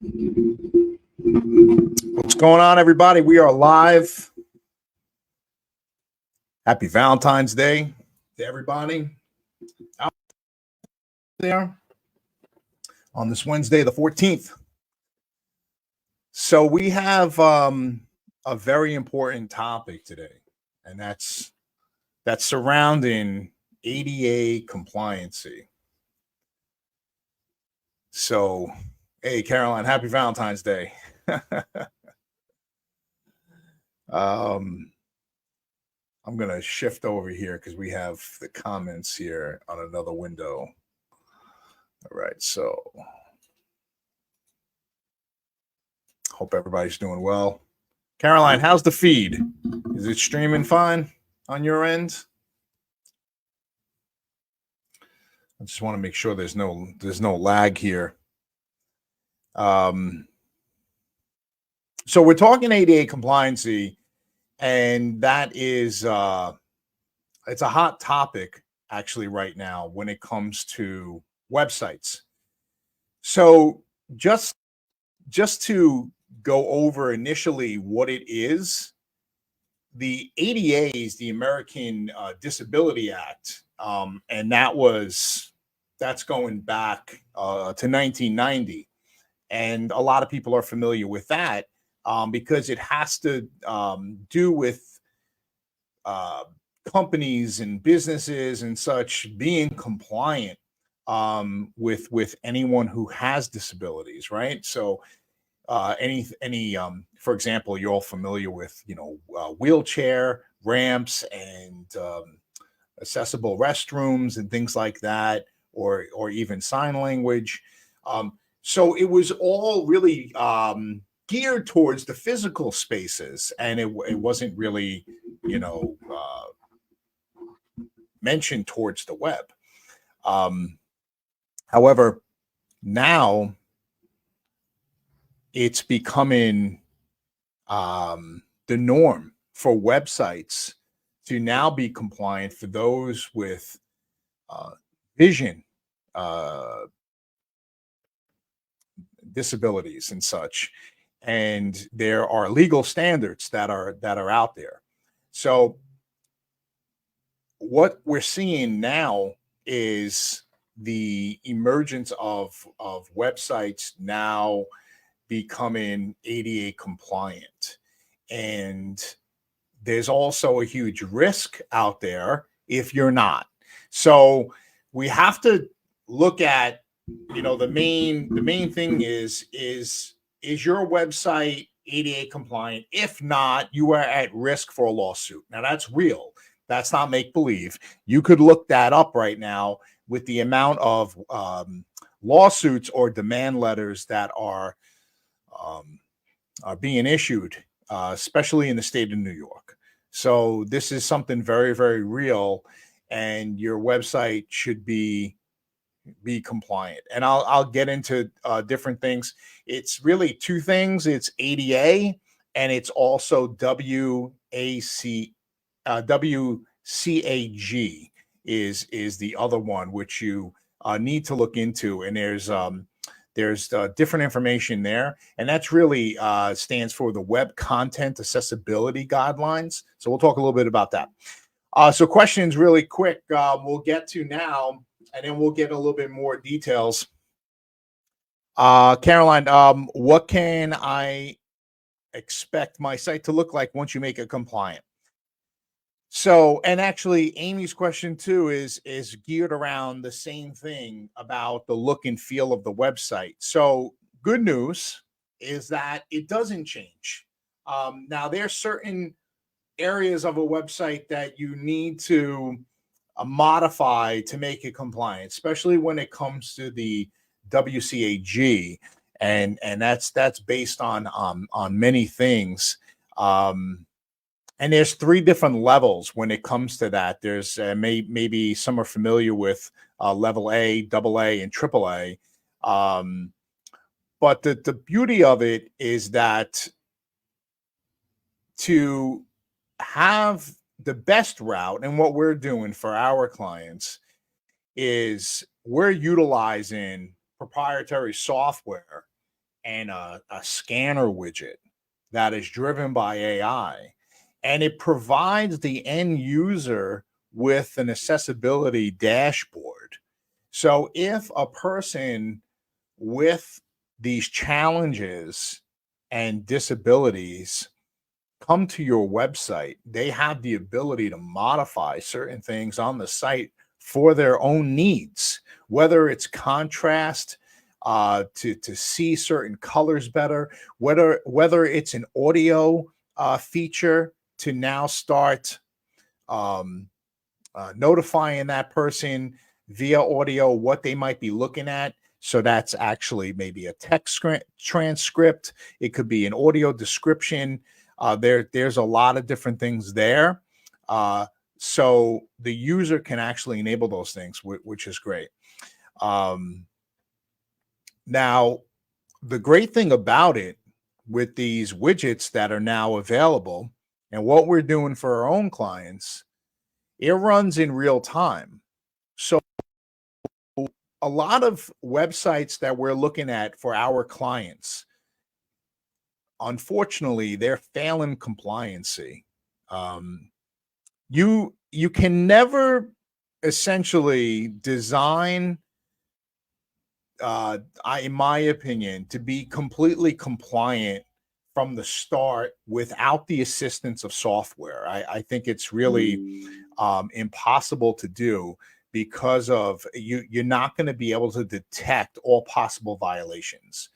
What's going on, everybody? We are live. Happy Valentine's Day to everybody out there on this Wednesday, the 14th. So we have a very important topic today, and that's surrounding ADA compliancy. So, hey, Caroline, happy Valentine's Day. I'm going to shift over here because we have the comments here on another window. All right, so hope everybody's doing well. Caroline, how's the feed? Is it streaming fine on your end? I just want to make sure there's no lag here. So we're talking ADA compliancy, and that is it's a hot topic actually right now when it comes to websites. So just to go over initially what it is, the ADA is the American Disability Act, and that's going back to 1990, and a lot of people are familiar with that because it has to do with companies and businesses and such being compliant with anyone who has disabilities, right? So any for example, you're all familiar with wheelchair ramps and accessible restrooms and things like that, or even sign language. So it was all really geared towards the physical spaces, and it wasn't really mentioned towards the web. However, now it's becoming the norm for websites to now be compliant for those with vision disabilities and such, and there are legal standards that are out there. So what we're seeing now is the emergence of websites now becoming ADA compliant, and there's also a huge risk out there if you're not. So we have to look at the main thing is your website ADA compliant? If not, you are at risk for a lawsuit. Now that's real. That's not make believe. You could look that up right now with the amount of lawsuits or demand letters that are being issued, especially in the state of New York. So this is something very, very real, and your website should be compliant. And I'll get into different things. It's really two things. It's ADA, and it's also WCAG is the other one, which you need to look into. And there's different information there, and that's really stands for the Web Content Accessibility Guidelines. So we'll talk a little bit about that. So questions really quick we'll get to now, and then we'll get a little bit more details. Caroline, what can I expect my site to look like once you make it compliant? So, and actually Amy's question too is geared around the same thing about the look and feel of the website. So good news is that it doesn't change. Now there's certain areas of a website that you need to modify to make it compliant, especially when it comes to the WCAG, and that's based on many things. And there's three different levels when it comes to that. There's maybe some are familiar with level A, AA, and AAA. But the beauty of it is that to have the best route, and what we're doing for our clients is we're utilizing proprietary software and a scanner widget that is driven by AI, and it provides the end user with an accessibility dashboard. So if a person with these challenges and disabilities come to your website, they have the ability to modify certain things on the site for their own needs, whether it's contrast, to see certain colors better, whether it's an audio feature to now start um, notifying that person via audio what they might be looking at. So that's actually maybe a text transcript. It could be an audio description. There's a lot of different things there. So the user can actually enable those things, which is great. Now, the great thing about it with these widgets that are now available and what we're doing for our own clients, it runs in real time. So a lot of websites that we're looking at for our clients, unfortunately, they're failing compliancy. You can never essentially design, in my opinion, to be completely compliant from the start without the assistance of software. I think it's really impossible to do because of you're not going to be able to detect all possible violations.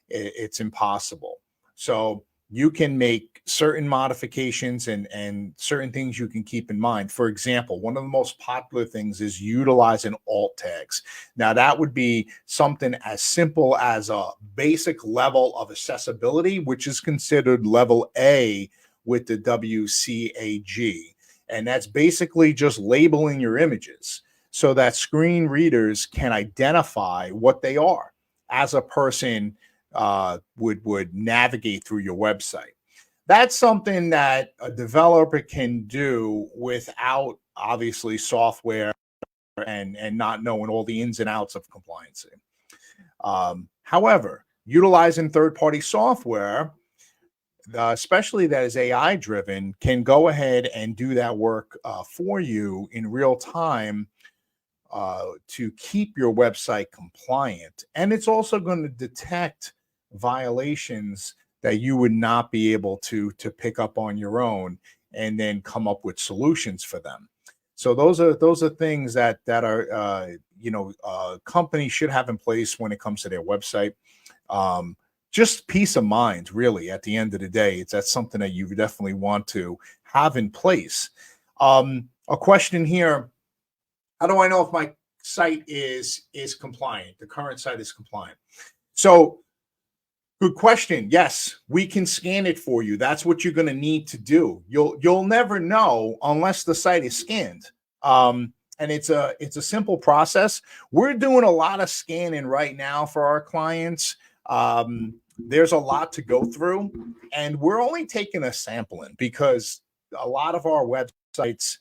It's impossible. So you can make certain modifications and certain things you can keep in mind. For example, one of the most popular things is utilizing alt tags. Now, that would be something as simple as a basic level of accessibility, which is considered level A with the WCAG. And that's basically just labeling your images so that screen readers can identify what they are as a person would navigate through your website. That's something that a developer can do without obviously software and not knowing all the ins and outs of compliance. However, utilizing third-party software, especially that is AI driven, can go ahead and do that work for you in real time to keep your website compliant. And it's also going to detect violations that you would not be able to pick up on your own and then come up with solutions for them. So those are things that are companies should have in place when it comes to their website. Just peace of mind, really. At the end of the day, that's something that you definitely want to have in place. A question here: how do I know if my site is compliant? The current site is compliant. So, good question. Yes, we can scan it for you. That's what you're going to need to do. You'll never know unless the site is scanned. And it's a simple process. We're doing a lot of scanning right now for our clients. There's a lot to go through, and we're only taking a sampling because a lot of our websites,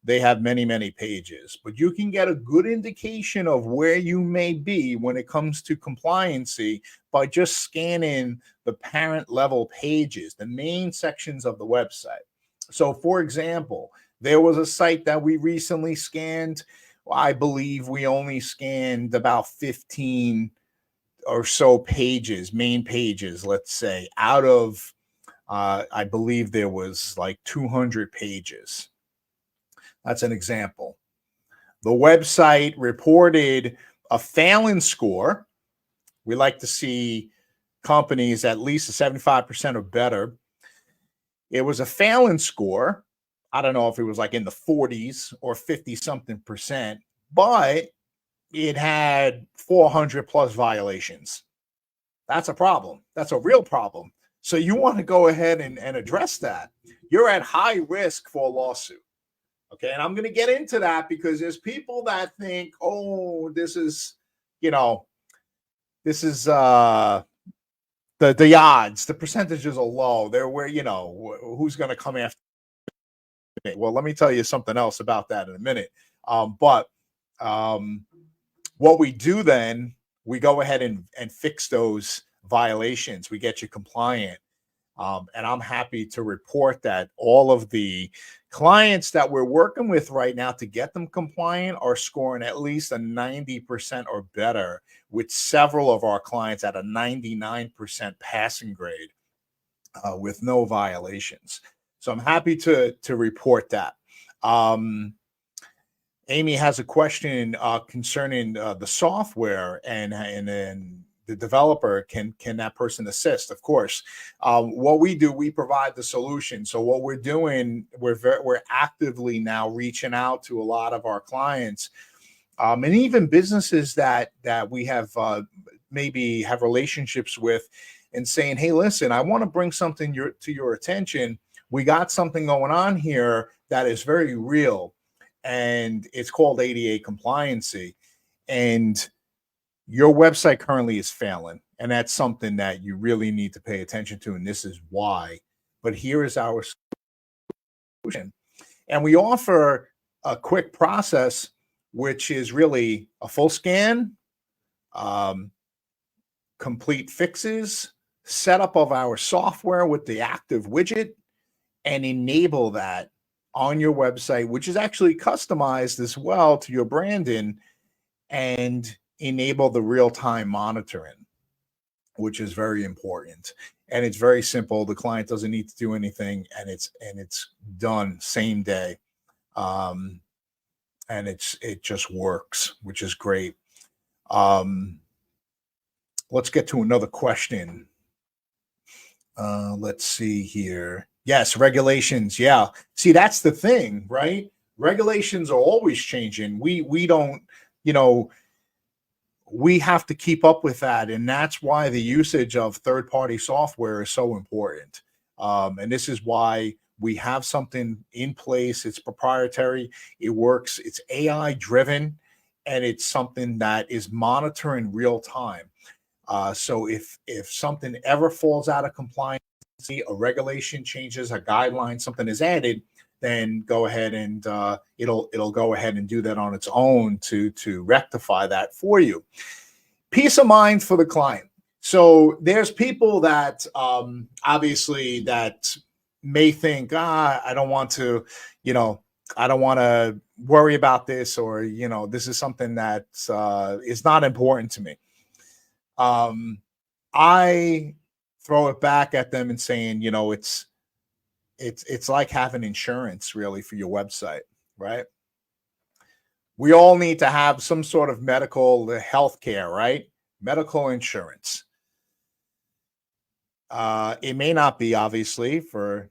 they have many pages, but you can get a good indication of where you may be when it comes to compliancy by just scanning the parent level pages, the main sections of the website. So for example, there was a site that we recently scanned. I believe we only scanned about 15 or so pages, main pages, let's say, out of I believe there was like 200 pages. That's an example. The website reported a failing score. We like to see companies at least a 75% or better. It was a failing score. I don't know if it was like in the 40s or 50 something percent, but it had 400 plus violations. That's a problem. That's a real problem. So you want to go ahead and address that. You're at high risk for a lawsuit. Okay, and I'm going to get into that because there's people that think, oh, this is the odds, the percentages are low. They're where, who's going to come after me? Well, let me tell you something else about that in a minute. But what we do then, we go ahead and fix those violations. We get you compliant. And I'm happy to report that all of the clients that we're working with right now to get them compliant are scoring at least a 90% or better, with several of our clients at a 99% passing grade with no violations. So I'm happy to report that. Amy has a question concerning the software, and the developer, can that person assist? Of course. What we do, we provide the solution. So what we're doing, we're actively now reaching out to a lot of our clients, and even businesses that we have maybe have relationships with, and saying, hey, listen, I want to bring something to your attention. We got something going on here that is very real, and it's called ADA Compliancy, and your website currently is failing, and that's something that you really need to pay attention to, and this is why. But here is our solution, and we offer a quick process, which is really a full scan, complete fixes, setup of our software with the active widget, and enable that on your website, which is actually customized as well to your branding, and enable the real-time monitoring, which is very important. And it's very simple. The client doesn't need to do anything, and it's done same day. And it just works, which is great. Let's get to another question. Let's see here. Yes, regulations. Yeah. See, that's the thing, right? Regulations are always changing. We don't, we have to keep up with that. And that's why the usage of third-party software is so important. And this is why we have something in place. It's proprietary. It works. It's AI driven, and it's something that is monitoring real time. So if something ever falls out of compliance, a regulation changes, a guideline, something is added, then go ahead and it'll go ahead and do that on its own to rectify that for you. Peace of mind for the client. So there's people that obviously that may think, I don't want to, I don't want to worry about this, or this is something that is not important to me. I throw it back at them and saying, it's like having insurance really for your website, right? We all need to have some sort of medical health care, right? Medical insurance. It may not be, obviously, for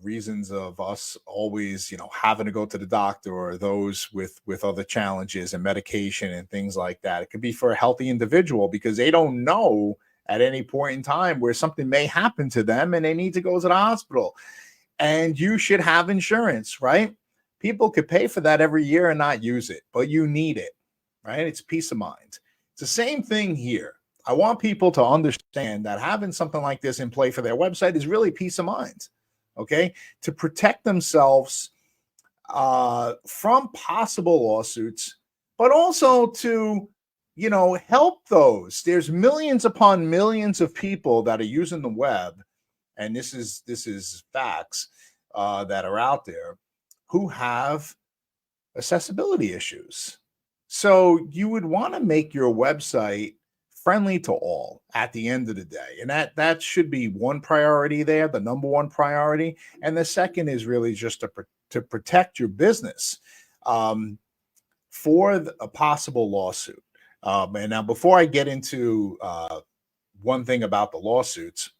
reasons of us always, having to go to the doctor, or those with other challenges and medication and things like that. It could be for a healthy individual, because they don't know at any point in time where something may happen to them and they need to go to the hospital. And you should have insurance, right? People could pay for that every year and not use it, but you need it, right? It's peace of mind. It's the same thing here. I want people to understand that having something like this in play for their website is really peace of mind, okay? To protect themselves from possible lawsuits, but also to, help those. There's millions upon millions of people that are using the web, and this is facts that are out there, who have accessibility issues. So you would want to make your website friendly to all at the end of the day. And that should be one priority there, the number one priority. And the second is really just to protect your business for a possible lawsuit. And now, before I get into one thing about the lawsuits,